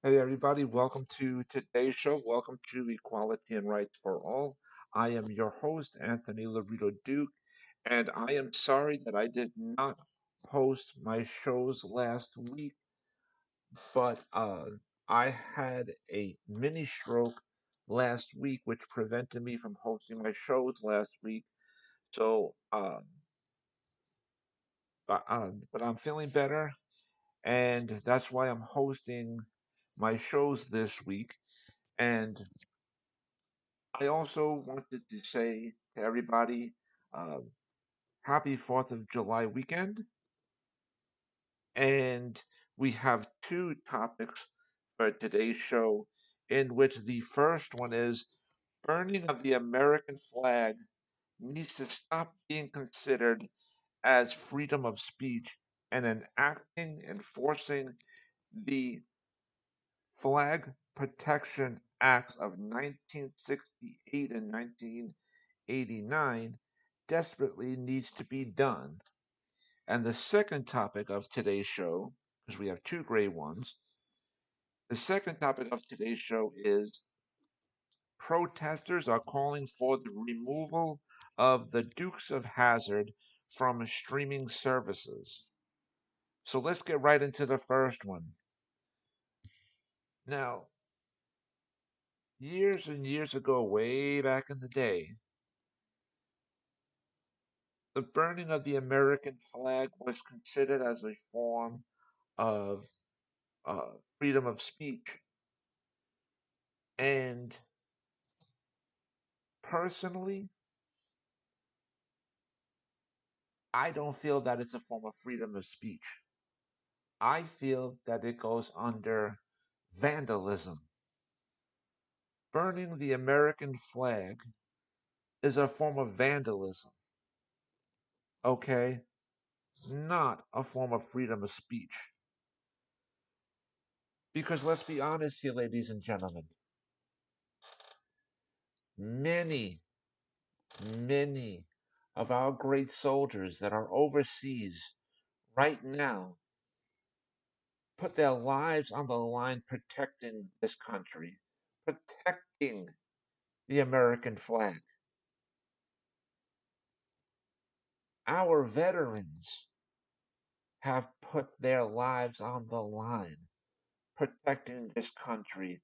Hey, everybody, welcome to today's show. Welcome to Equality and Rights for All. I am your host, Anthony Lorito-Duke, and I am sorry that I did not post my shows last week, but I had a mini stroke last week, which prevented me from hosting my shows last week. So, but I'm feeling better, and that's why I'm hosting my shows this week. And I also wanted to say to everybody, uh, happy 4th of July weekend. And we have two topics for today's show, in which the first one is burning of the American flag needs to stop being considered as freedom of speech and enforcing the Flag Protection Acts of 1968 and 1989 desperately needs to be done. And the second topic of today's show, because we have two great ones, the second topic of today's show is protesters are calling for the removal of the Dukes of Hazzard from streaming services. So let's get right into the first one. Now, years and years ago, way back in the day, the burning of the American flag was considered as a form of freedom of speech. And personally, I don't feel that it's a form of freedom of speech. I feel that it goes under vandalism. Burning the American flag is a form of vandalism, okay? Not a form of freedom of speech. Because let's be honest here, ladies and gentlemen, many, many of our great soldiers that are overseas right now put their lives on the line protecting this country, protecting the American flag. Our veterans have put their lives on the line protecting this country,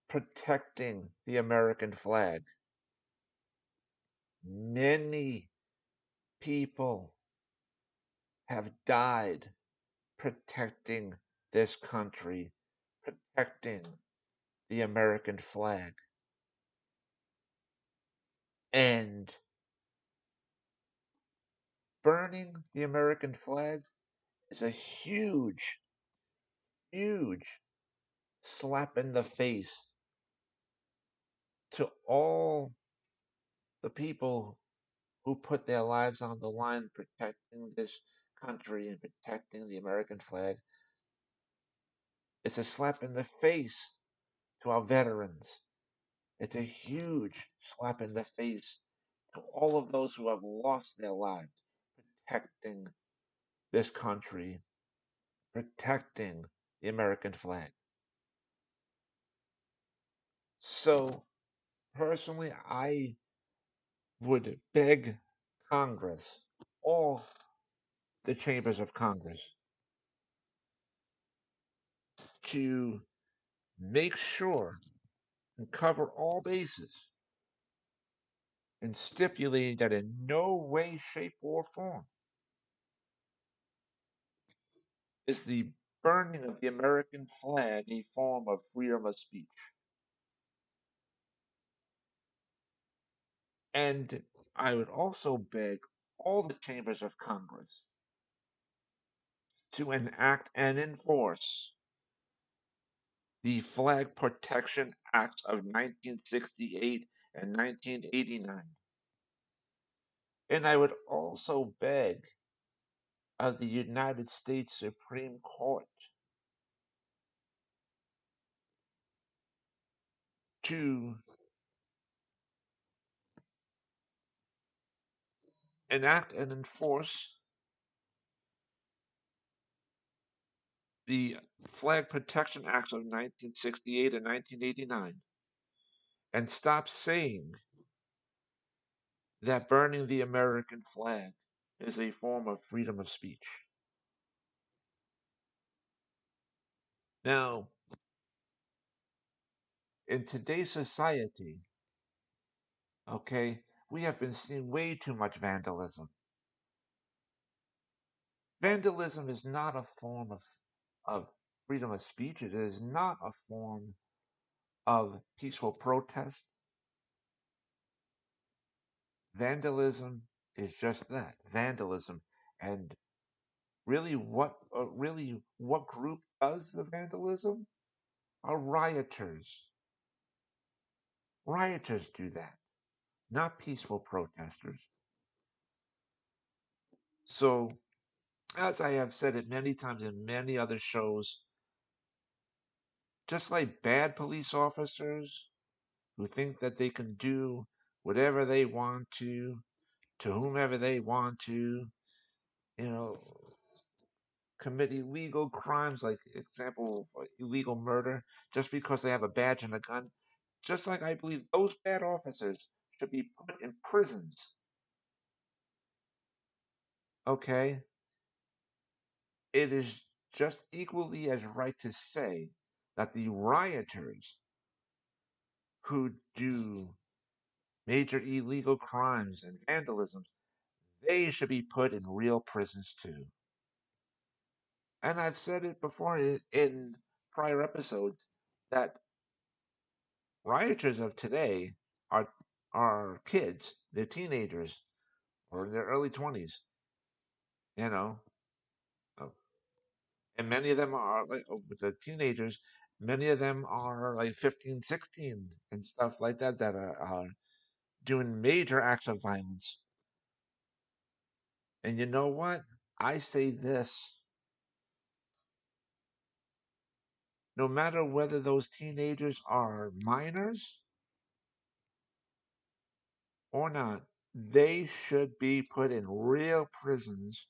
protecting the American flag. Many people have died protecting this country, protecting the American flag. And burning the American flag is a huge, huge slap in the face to all the people who put their lives on the line protecting this country and protecting the American flag. It's a slap in the face to our veterans. It's a huge slap in the face to all of those who have lost their lives protecting this country, protecting the American flag. So, personally, I would beg Congress, all the chambers of Congress, to make sure and cover all bases and stipulating that in no way, shape, or form is the burning of the American flag a form of freedom of speech. And I would also beg all the chambers of Congress to enact and enforce the Flag Protection Acts of 1968 and 1989. And I would also beg of the United States Supreme Court to enact and enforce the Flag Protection Acts of 1968 and 1989 and stop saying that burning the American flag is a form of freedom of speech. Now, in today's society, okay, we have been seeing way too much vandalism. Vandalism is not a form of freedom of speech. It is not a form of peaceful protest. Vandalism is just that, vandalism. And really what group does the vandalism? Are rioters. Rioters do that, not peaceful protesters. So, as I have said it many times in many other shows, just like bad police officers who think that they can do whatever they want to whomever they want to, you know, commit illegal crimes, like example, illegal murder, just because they have a badge and a gun. Just like I believe those bad officers should be put in prisons. Okay, it is just equally as right to say that the rioters who do major illegal crimes and vandalism, they should be put in real prisons too. And I've said it before in prior episodes that rioters of today are are kids, they're teenagers or in their early 20s, you know. uh, And many of them are like with the teenagers, many of them are like 15, 16 and stuff like that that are doing major acts of violence. And you know what? I say this, no matter whether those teenagers are minors or not, they should be put in real prisons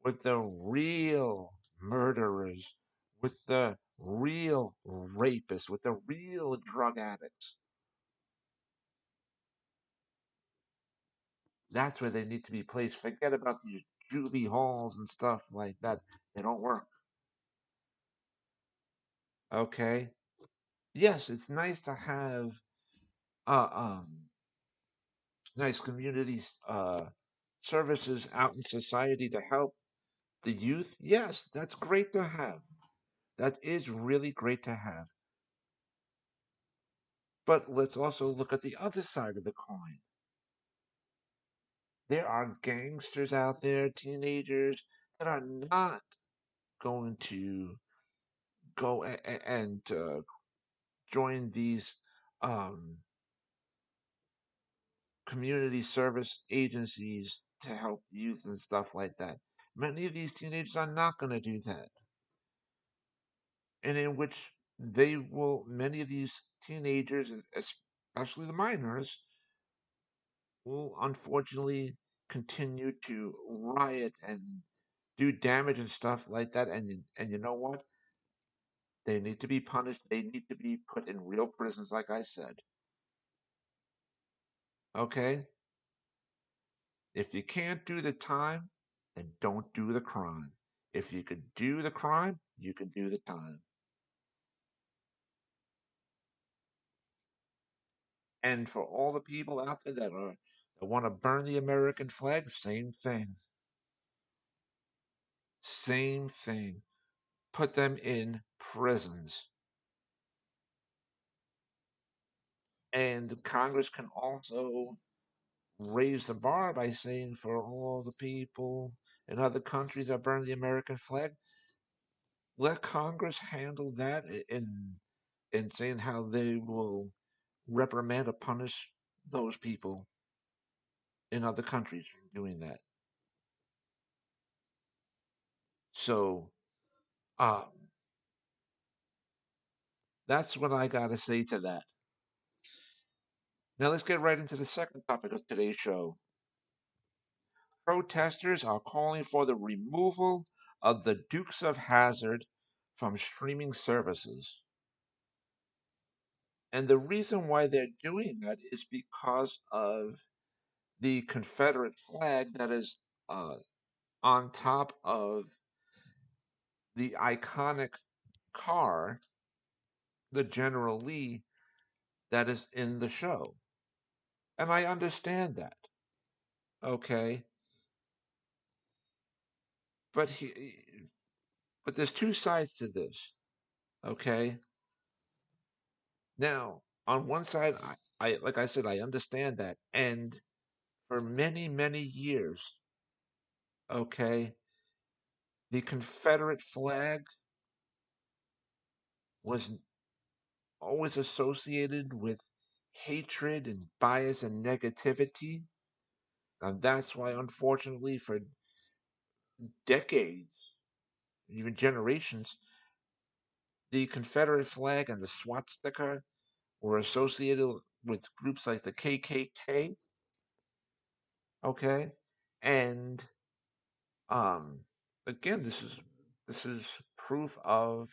with the real murderers, with the real rapists, with the real drug addicts. That's where they need to be placed. Forget about these juvie halls and stuff like that. They don't work. Okay? Yes, it's nice to have uh um nice community services out in society to help the youth. Yes, that's great to have. That is really great to have. But let's also look at the other side of the coin. There are gangsters out there, teenagers that are not going to go and join these um, community service agencies to help youth and stuff like that. Many of these teenagers are not going to do that, and in which they will, many of these teenagers, especially the minors, will unfortunately continue to riot and do damage and stuff like that. And you know what? They need to be punished. They need to be put in real prisons, like I said. Okay? If you can't do the time, then don't do the crime. If you could do the crime, you can do the time. And for all the people out there that want to burn the American flag, same thing. Same thing. Put them in prisons. And Congress can also raise the bar by saying for all the people in other countries that burn the American flag, let Congress handle that in saying how they will reprimand or punish those people in other countries for doing that. So um, that's what I got to say to that. Now let's get right into the second topic of today's show. Protesters are calling for the removal of the Dukes of Hazzard from streaming services. And the reason why they're doing that is because of the Confederate flag that is uh, on top of the iconic car, the General Lee, that is in the show. And I understand that, okay? But but there's two sides to this, okay? Now, on one side, I like I said, I understand that, and for many, many years, okay, the Confederate flag was always associated with hatred and bias and negativity. And that's why, unfortunately, for decades, even generations, the Confederate flag and the swastika were associated with groups like the KKK. Okay, and um, again, this is proof of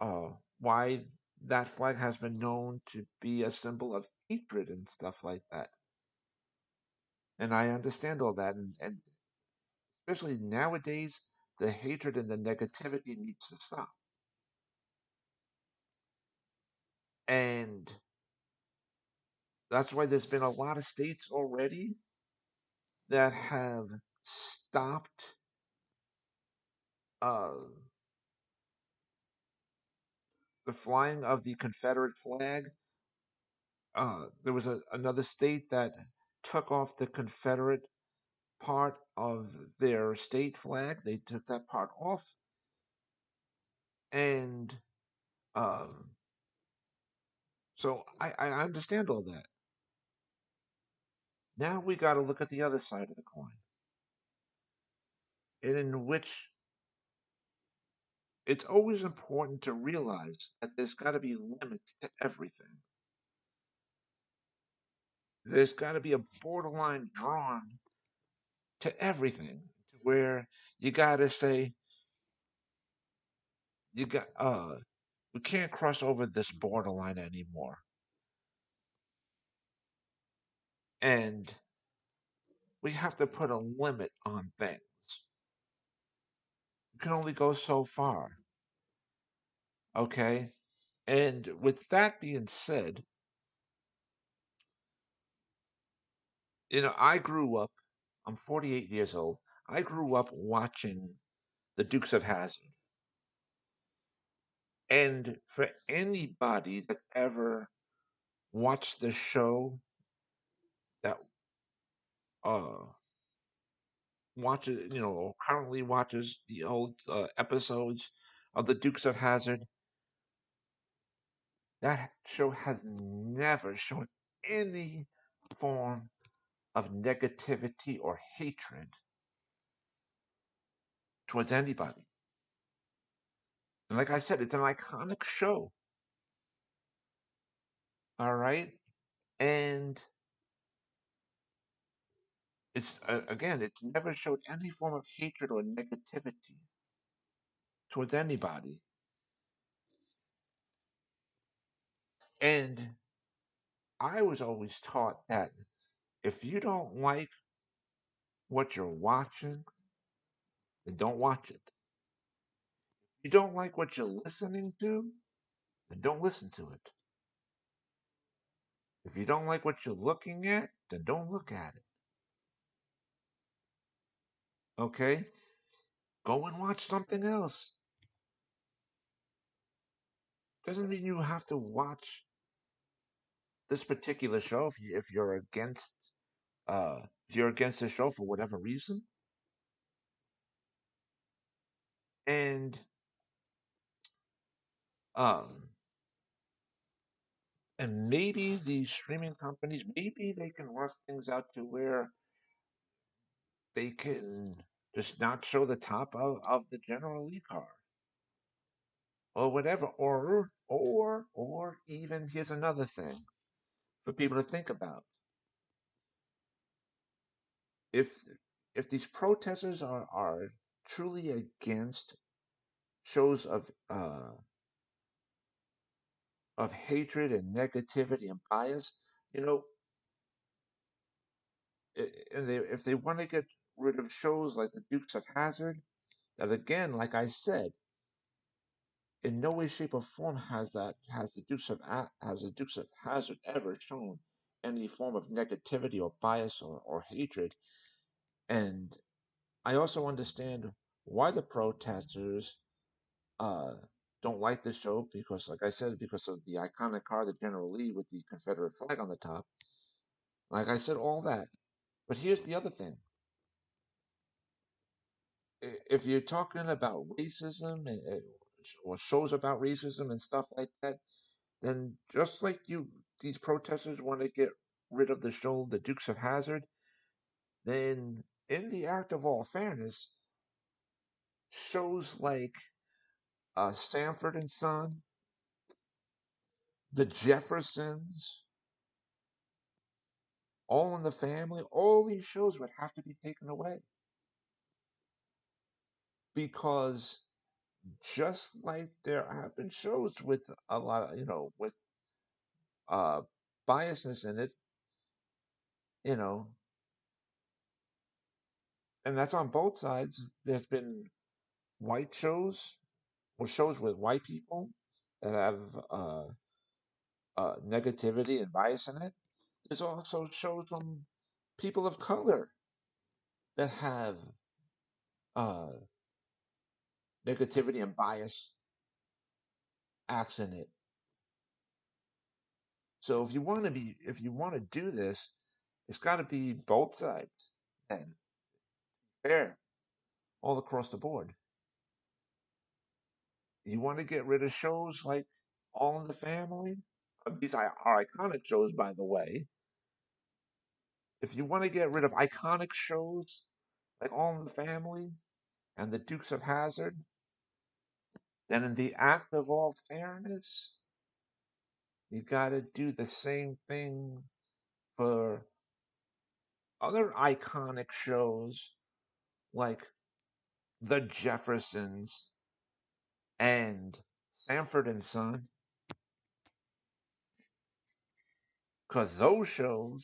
uh, why that flag has been known to be a symbol of hatred and stuff like that. And I understand all that, and especially nowadays, the hatred and the negativity needs to stop. And that's why there's been a lot of states already that have stopped uh, the flying of the Confederate flag. There was another state that took off the Confederate part of their state flag. They took that part off, and um, so I understand all that. Now we got to look at the other side of the coin, and in which it's always important to realize that there's got to be limits to everything. There's got to be a borderline drawn to everything, to where you got to say you got we can't cross over this borderline anymore, and we have to put a limit on things. You can only go so far, okay? And with that being said, I grew up. I'm 48 years old. I grew up watching the Dukes of Hazzard. And for anybody that's ever watched the show, that uh watches, currently watches the old episodes of the Dukes of Hazzard, that show has never shown any form of negativity or hatred towards anybody. And like I said, it's an iconic show, all right? And it's never showed any form of hatred or negativity towards anybody. And I was always taught that if you don't like what you're watching, then don't watch it. If you don't like what you're listening to, then don't listen to it. If you don't like what you're looking at, then don't look at it. Okay? Go and watch something else. Doesn't mean you have to watch this particular show uh if you're against the show for whatever reason. And um and maybe the streaming companies, maybe they can work things out to where they can just not show the top of the General Lee car or whatever. Or even here's another thing for people to think about. If if these protesters are truly against shows of hatred and negativity and bias, you know, if they want to get rid of shows like the Dukes of Hazzard, that again, like I said, in no way, shape, or form has the Dukes of Hazzard ever shown any form of negativity or bias or hatred. And I also understand why the protesters uh, don't like the show because, like I said, because of the iconic car, the General Lee with the Confederate flag on the top. Like I said, all that. But here's the other thing: if you're talking about racism or shows about racism and stuff like that, then just like these protesters want to get rid of the show, The Dukes of Hazzard, then in the act of all fairness, shows like Sanford and Son, The Jeffersons, All in the Family, all these shows would have to be taken away because just like there have been shows with a lot of with uh biasness in it, you know, and that's on both sides. There's been white shows or shows with white people that have negativity and bias in it. There's also shows from people of color that have uh, negativity and bias acts in it. So if you want to do this, it's got to be both sides and fair all across the board. You want to get rid of shows like All in the Family? These are iconic shows, by the way. If you want to get rid of iconic shows like All in the Family and the Dukes of Hazzard, then in the act of all fairness, you got to do the same thing for other iconic shows like The Jeffersons and Sanford and Son, because those shows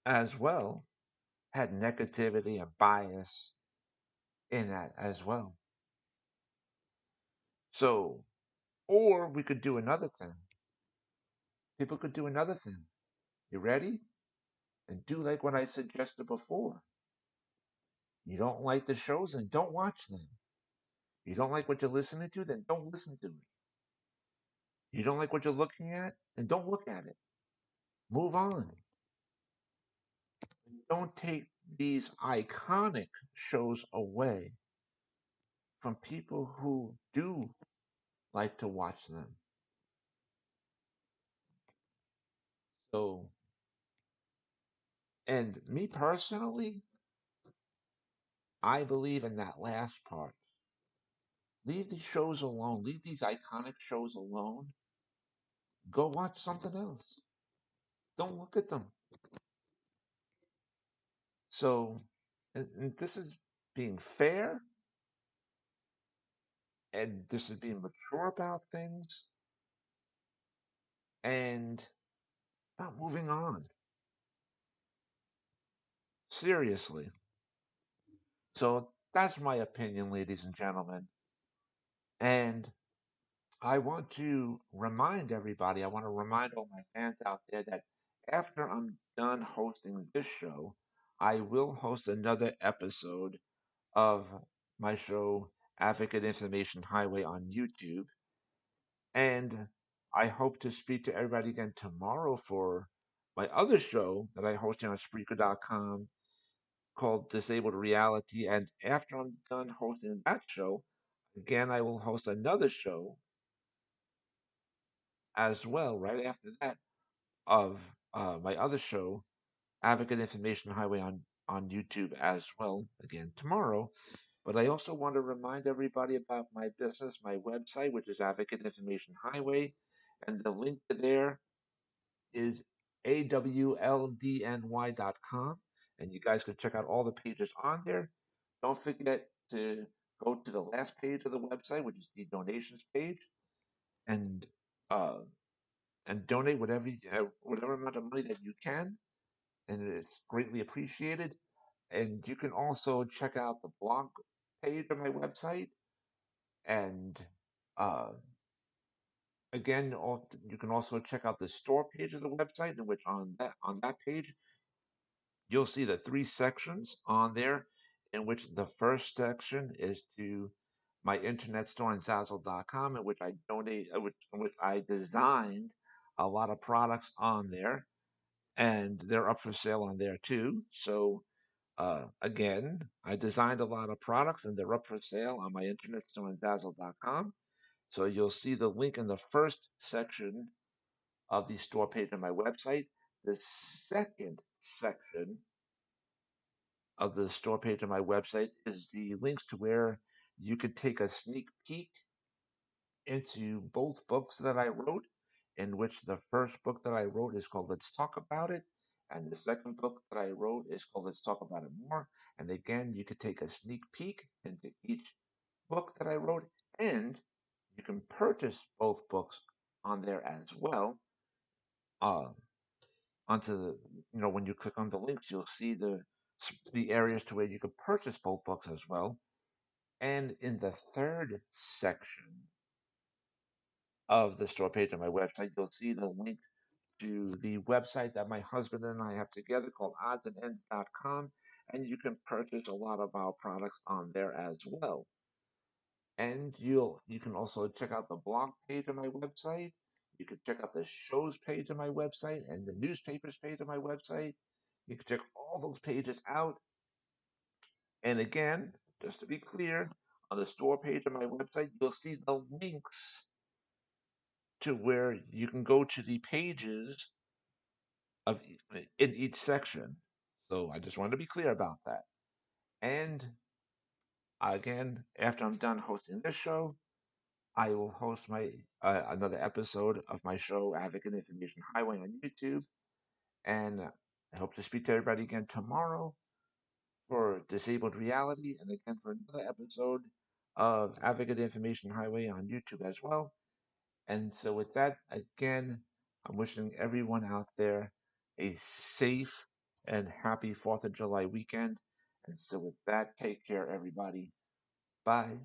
as well had negativity and bias in that as well. So, or we could do another thing. People could do another thing. You ready? And do like what I suggested before. You don't like the shows, then don't watch them. You don't like what you're listening to, then don't listen to it. You don't like what you're looking at, then don't look at it. Move on. Don't take these iconic shows away from people who do like to watch them. So, and me personally, I believe in that last part. Leave these shows alone. Leave these iconic shows alone. Go watch something else. Don't look at them. So, and this is being fair, and this is being mature about things, and about moving on. Seriously. So, that's my opinion, ladies and gentlemen. And I want to remind everybody, I want to remind all my fans out there that after I'm done hosting this show, I will host another episode of my show, Advocate Information Highway, on YouTube. And I hope to speak to everybody again tomorrow for my other show that I host on Spreaker.com called Disabled Reality. And after I'm done hosting that show, again, I will host another show as well right after that of my other show, Advocate Information Highway, on YouTube as well, again tomorrow. But I also want to remind everybody about my business, my website, which is Advocate Information Highway. And the link to there is awldny.com. And you guys can check out all the pages on there. Don't forget to go to the last page of the website, which is the donations page, and uh, donate whatever amount of money that you can, and it's greatly appreciated. And you can also check out the blog page of my website, and uh, again, you can also check out the store page of the website, in which on that page you'll see the three sections on there, in which the first section is to my internet store on Zazzle.com, in which I donate, in which I designed a lot of products on there, and they're up for sale on there too. So, again, I designed a lot of products, and they're up for sale on my internet store on Zazzle.com. So you'll see the link in the first section of the store page on my website. The second section of the store page on my website is the links to where you could take a sneak peek into both books that I wrote, in which the first book that I wrote is called Let's Talk About It, and the second book that I wrote is called Let's Talk About It More. And again, you could take a sneak peek into each book that I wrote, and you can purchase both books on there as well. Uh, onto the when you click on the links, you'll see the areas to where you can purchase both books as well. And in the third section of the store page on my website, you'll see the link to the website that my husband and I have together called oddsandends.com, and you can purchase a lot of our products on there as well. And you can also check out the blog page on my website. You can check out the shows page on my website and the newspapers page on my website. You can check all those pages out. And again, just to be clear, on the store page on my website, you'll see the links to where you can go to the pages of in each section. So I just wanted to be clear about that. And again, after I'm done hosting this show, I will host my another episode of my show, Advocate Information Highway, on YouTube. And I hope to speak to everybody again tomorrow for Disabled Reality, and again for another episode of Advocate Information Highway on YouTube as well. And so, with that, again, I'm wishing everyone out there a safe and happy 4th of July weekend. And so, with that, take care, everybody. Bye.